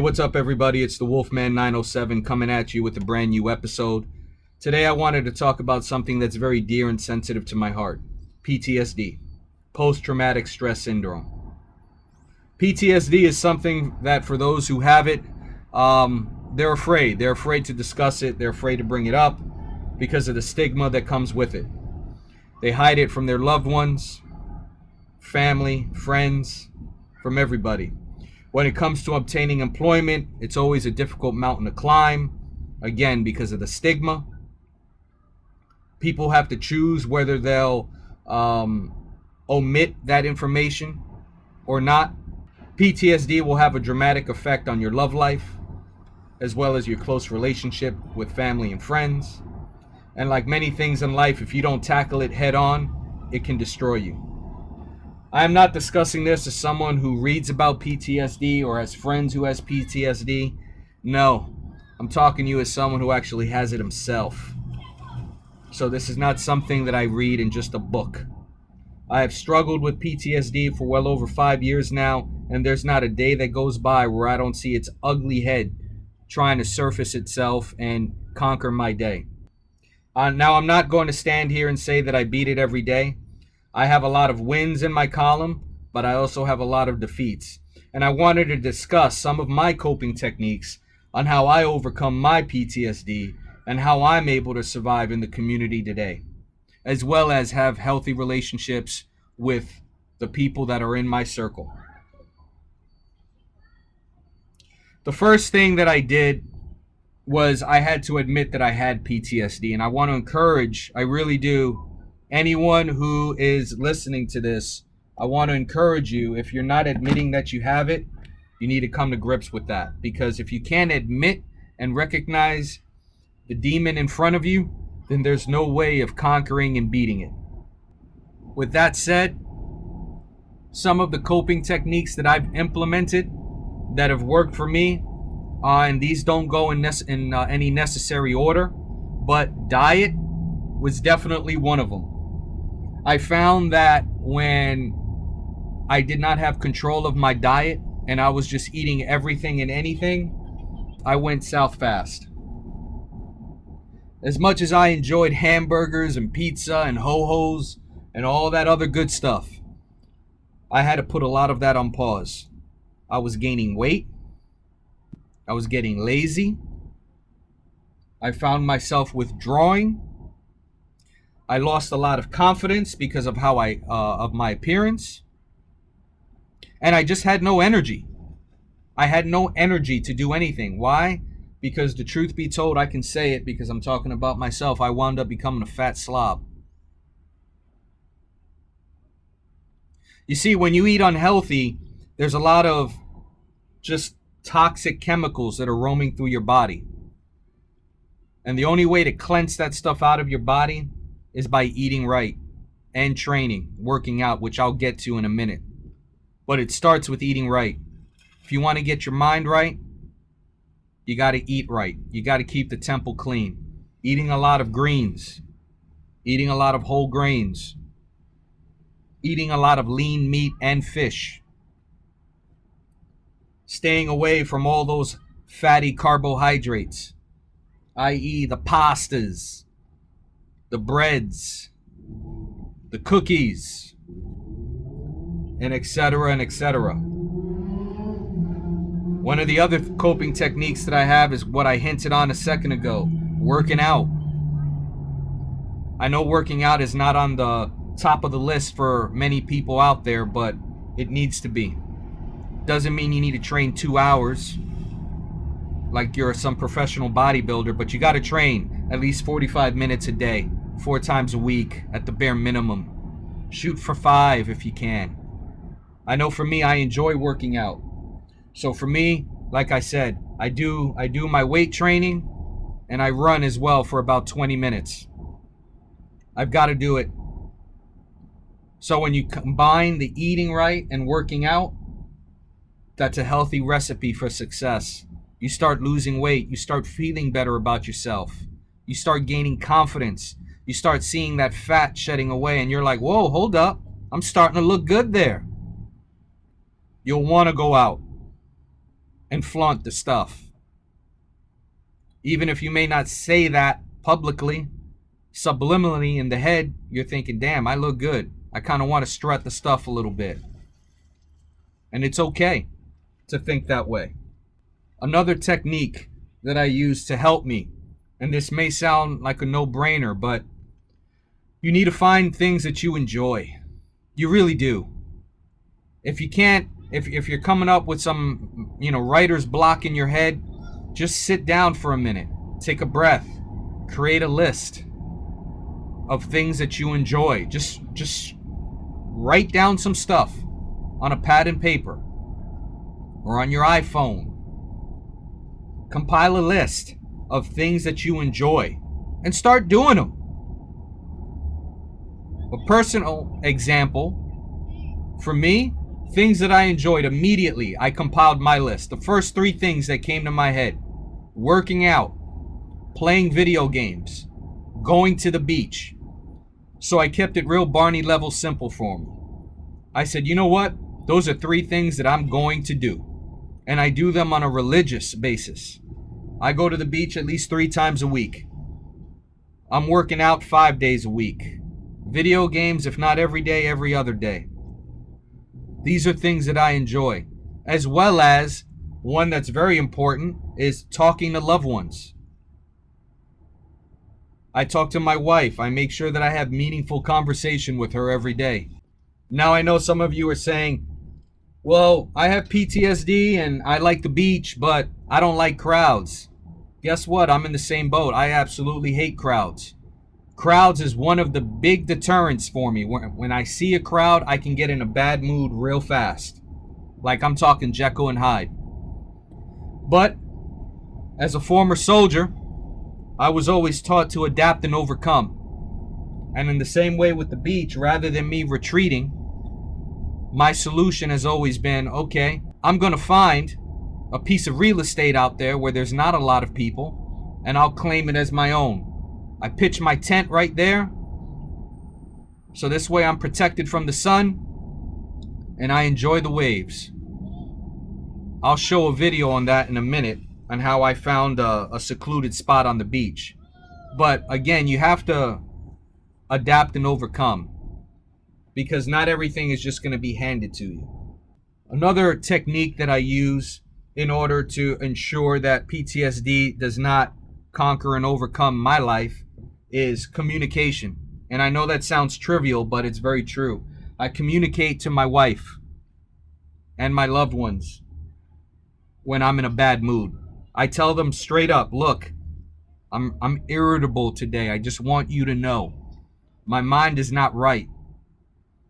What's up, everybody? It's the Wolfman 907 coming at you with a brand new episode. Today I wanted to talk about something that's very dear and sensitive to my heart. PTSD, post-traumatic stress syndrome. PTSD is something that for those who have it, they're afraid. They're afraid to discuss it. They're afraid to bring it up because of the stigma that comes with it. They hide it from their loved ones, family, friends, from everybody. When it comes to obtaining employment, it's always a difficult mountain to climb, again, because of the stigma. People have to choose whether they'll omit that information or not. PTSD will have a dramatic effect on your love life, as well as your close relationship with family and friends. And like many things in life, if you don't tackle it head on, it can destroy you. I am not discussing this as someone who reads about PTSD or has friends who has PTSD. No, I'm talking to you as someone who actually has it himself. So this is not something that I read in just a book. I have struggled with PTSD for well over 5 years now, and there's not a day that goes by where I don't see its ugly head trying to surface itself and conquer my day. Now, I'm not going to stand here and say that I beat it every day. I have a lot of wins in my column, but I also have a lot of defeats. And I wanted to discuss some of my coping techniques on how I overcome my PTSD and how I'm able to survive in the community today, as well as have healthy relationships with the people that are in my circle. The first thing that I did was I had to admit that I had PTSD, and I want to encourage, I really do, anyone who is listening to this, I want to encourage you, if you're not admitting that you have it, you need to come to grips with that. Because if you can't admit and recognize the demon in front of you, then there's no way of conquering and beating it. With that said, some of the coping techniques that I've implemented that have worked for me, and these don't go in any necessary order, but diet was definitely one of them. I found that when I did not have control of my diet and I was just eating everything and anything, I went south fast. As much as I enjoyed hamburgers and pizza and ho-hos and all that other good stuff, I had to put a lot of that on pause. I was gaining weight. I was getting lazy. I found myself withdrawing. I lost a lot of confidence because of how of my appearance. And I just had no energy. I had no energy to do anything. Why? Because the truth be told, I can say it because I'm talking about myself. I wound up becoming a fat slob. You see, when you eat unhealthy, there's a lot of just toxic chemicals that are roaming through your body. And the only way to cleanse that stuff out of your body is by eating right and training, working out, which I'll get to in a minute. But it starts with eating right. If you want to get your mind right, you got to eat right. You got to keep the temple clean. Eating a lot of greens, eating a lot of whole grains, eating a lot of lean meat and fish, staying away from all those fatty carbohydrates, i.e. the pastas, the breads, the cookies, and etc. and etc. One of the other coping techniques that I have is what I hinted on a second ago, working out. I know working out is not on the top of the list for many people out there, but it needs to be. Doesn't mean you need to train 2 hours like you're some professional bodybuilder, but you got to train at least 45 minutes a day, 4 times a week at the bare minimum. Shoot for 5 if you can. I know for me, I enjoy working out. So for me, like I said, I do my weight training and I run as well for about 20 minutes. I've got to do it. So when you combine the eating right and working out, that's a healthy recipe for success. You start losing weight. You start feeling better about yourself. You start gaining confidence. You start seeing that fat shedding away and you're like, whoa, hold up. I'm starting to look good there. You'll want to go out. and flaunt the stuff. Even if you may not say that publicly, subliminally in the head, you're thinking, damn, I look good. I kind of want to strut the stuff a little bit. And it's okay to think that way. Another technique that I use to help me, and this may sound like a no-brainer, but you need to find things that you enjoy. You really do. If you can't, if you're coming up with some, writer's block in your head, just sit down for a minute, take a breath, create a list of things that you enjoy. Just write down some stuff on a pad and paper or on your iPhone. Compile a list of things that you enjoy and start doing them. A personal example, for me, things that I enjoyed immediately, I compiled my list. The first 3 things that came to my head: working out, playing video games, going to the beach. So I kept it real Barney level simple for me. I said, you know what? Those are 3 things that I'm going to do. And I do them on a religious basis. I go to the beach at least 3 times a week. I'm working out 5 days a week. Video games, if not every day, every other day. These are things that I enjoy. As well as, one that's very important, is talking to loved ones. I talk to my wife. I make sure that I have meaningful conversation with her every day. Now I know some of you are saying, well, I have PTSD and I like the beach, but I don't like crowds. Guess what? I'm in the same boat. I absolutely hate crowds. Crowds is one of the big deterrents for me. When I see a crowd, I can get in a bad mood real fast. Like I'm talking Jekyll and Hyde. But as a former soldier, I was always taught to adapt and overcome. And in the same way with the beach, rather than me retreating, my solution has always been, okay, I'm going to find a piece of real estate out there where there's not a lot of people, and I'll claim it as my own. I pitch my tent right there, so this way I'm protected from the sun, and I enjoy the waves. I'll show a video on that in a minute, on how I found a secluded spot on the beach. But again, you have to adapt and overcome, because not everything is just going to be handed to you. Another technique that I use in order to ensure that PTSD does not conquer and overcome my life is communication. And I know that sounds trivial, but it's very true. I communicate to my wife and my loved ones when I'm in a bad mood. I tell them straight up, look, I'm irritable today. I just want you to know my mind is not right.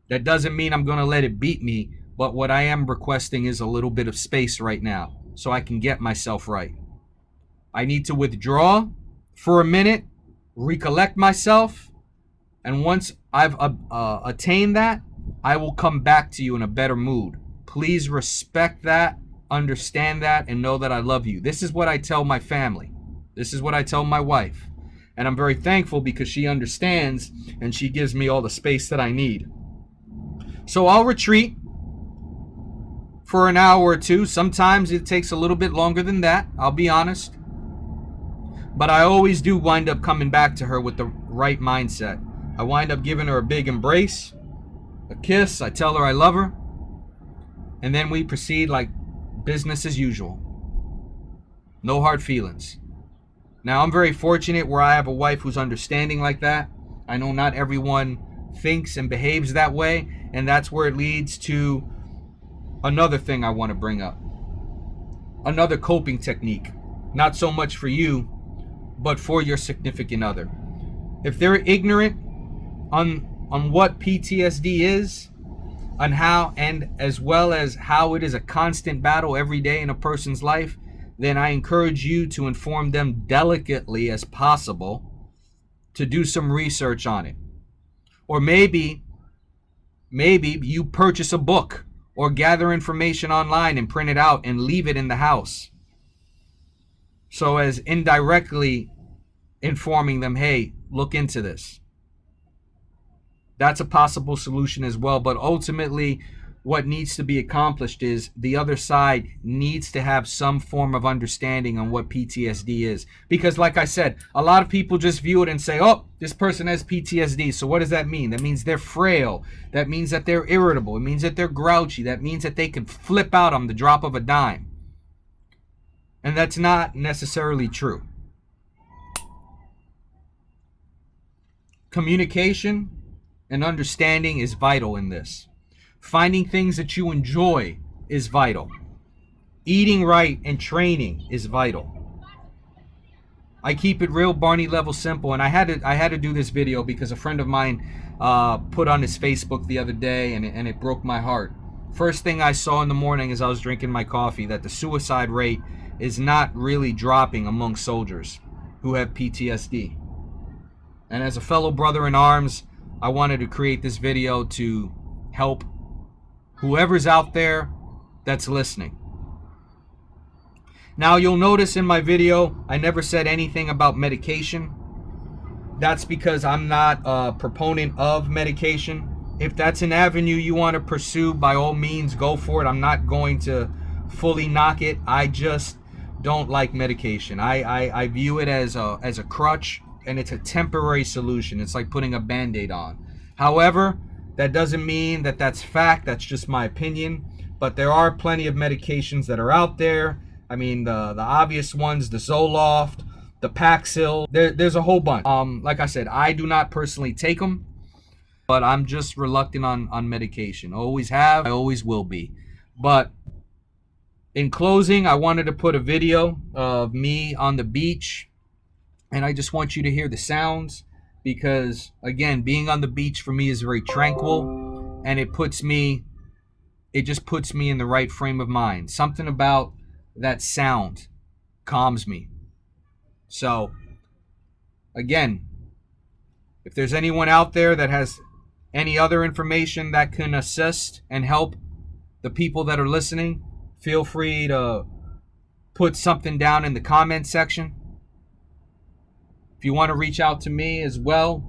That doesn't mean I'm going to let it beat me, but what I am requesting is a little bit of space right now so I can get myself right. I need to withdraw for a minute, recollect myself, and once I've attained that, I will come back to you in a better mood. Please respect that, understand that, and know that I love you. This is what I tell my family. This is what I tell my wife. And I'm very thankful because she understands and she gives me all the space that I need. So I'll retreat for an hour or 2. Sometimes it takes a little bit longer than that, I'll be honest. But I always do wind up coming back to her with the right mindset. I wind up giving her a big embrace, a kiss, I tell her I love her, and then we proceed like business as usual. No hard feelings. Now, I'm very fortunate where I have a wife who's understanding like that. I know not everyone thinks and behaves that way, and that's where it leads to another thing I want to bring up. Another coping technique. Not so much for you, but for your significant other. If they're ignorant on what PTSD is, on how, and as well as how it is a constant battle every day in a person's life, then I encourage you to inform them delicately as possible to do some research on it. Or maybe you purchase a book or gather information online and print it out and leave it in the house. So as indirectly informing them, hey, look into this. That's a possible solution as well. But ultimately, what needs to be accomplished is the other side needs to have some form of understanding on what PTSD is. Because like I said, a lot of people just view it and say, oh, this person has PTSD. So what does that mean? That means they're frail. That means that they're irritable. It means that they're grouchy. That means that they can flip out on the drop of a dime. And that's not necessarily true. Communication and understanding is vital in this. Finding things that you enjoy is vital. Eating right and training is vital. I keep it real Barney level simple, and I had to do this video because a friend of mine put on his Facebook the other day, and it broke my heart. First thing I saw in the morning as I was drinking my coffee, that the suicide rate is not really dropping among soldiers who have PTSD. And as a fellow brother in arms, I wanted to create this video to help whoever's out there that's listening. Now you'll notice in my video, I never said anything about medication. That's because I'm not a proponent of medication. If that's an avenue you want to pursue, by all means, go for it. I'm not going to fully knock it. I just don't like medication. I view it as a crutch, and it's a temporary solution. It's like putting a Band-Aid on. However, that doesn't mean that that's fact. That's just my opinion. But there are plenty of medications that are out there. I mean, the obvious ones, the Zoloft, the Paxil. There's a whole bunch. Like I said, I do not personally take them, but I'm just reluctant on medication. Always have, I always will be. But in closing, I wanted to put a video of me on the beach, and I just want you to hear the sounds. Because, again, being on the beach for me is very tranquil, and it just puts me in the right frame of mind. Something about that sound calms me. So, again, if there's anyone out there that has any other information that can assist and help the people that are listening, feel free to put something down in the comment section. If you want to reach out to me as well,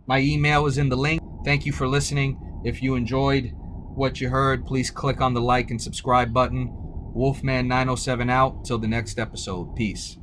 my email is in the link. Thank you for listening. If you enjoyed what you heard, please click on the like and subscribe button. Wolfman907 out. Till the next episode. Peace.